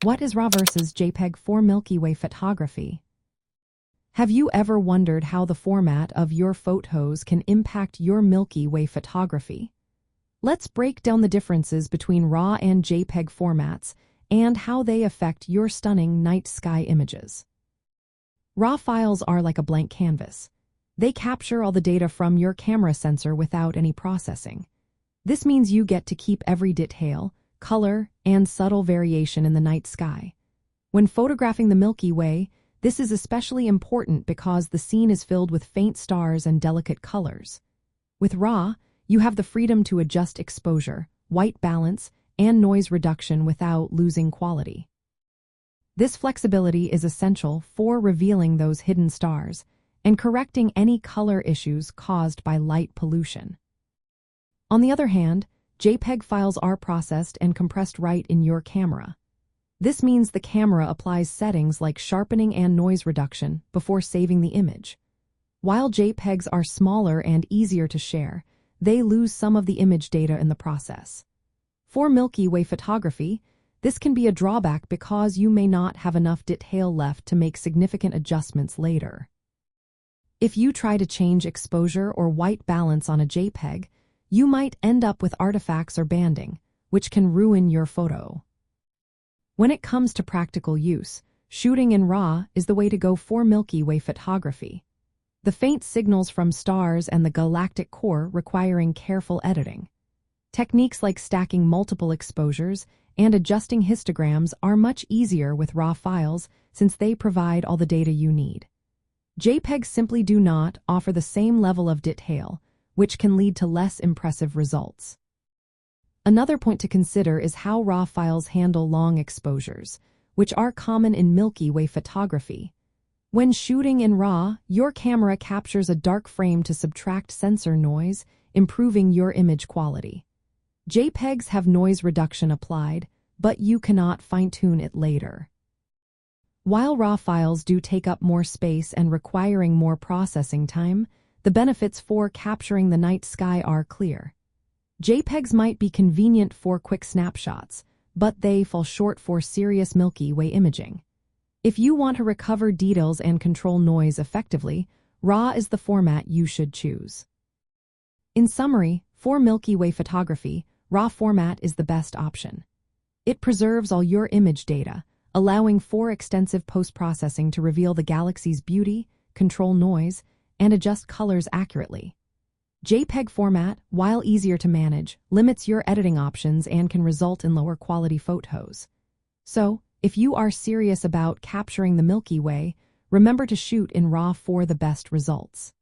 What is RAW versus JPEG for Milky Way photography? Have you ever wondered how the format of your photos can impact your Milky Way photography? Let's break down the differences between RAW and JPEG formats and how they affect your stunning night sky images. RAW files are like a blank canvas. They capture all the data from your camera sensor without any processing. This means you get to keep every detail, color, and subtle variation in the night sky. When photographing the Milky Way, this is especially important because the scene is filled with faint stars and delicate colors. With RAW, you have the freedom to adjust exposure, white balance, and noise reduction without losing quality. This flexibility is essential for revealing those hidden stars and correcting any color issues caused by light pollution. On the other hand, JPEG files are processed and compressed right in your camera. This means the camera applies settings like sharpening and noise reduction before saving the image. While JPEGs are smaller and easier to share, they lose some of the image data in the process. For Milky Way photography, this can be a drawback because you may not have enough detail left to make significant adjustments later. If you try to change exposure or white balance on a JPEG, you might end up with artifacts or banding, which can ruin your photo. When it comes to practical use, shooting in RAW is the way to go for Milky Way photography. The faint signals from stars and the galactic core requiring careful editing. Techniques like stacking multiple exposures and adjusting histograms are much easier with RAW files since they provide all the data you need. JPEGs simply do not offer the same level of detail, which can lead to less impressive results. Another point to consider is how RAW files handle long exposures, which are common in Milky Way photography. When shooting in RAW, your camera captures a dark frame to subtract sensor noise, improving your image quality. JPEGs have noise reduction applied, but you cannot fine-tune it later. While RAW files do take up more space and requiring more processing time, the benefits for capturing the night sky are clear. JPEGs might be convenient for quick snapshots, but they fall short for serious Milky Way imaging. If you want to recover details and control noise effectively, RAW is the format you should choose. In summary, for Milky Way photography, RAW format is the best option. It preserves all your image data, allowing for extensive post-processing to reveal the galaxy's beauty, control noise, and adjust colors accurately. JPEG format, while easier to manage, limits your editing options and can result in lower quality photos. So, if you are serious about capturing the Milky Way, remember to shoot in RAW for the best results.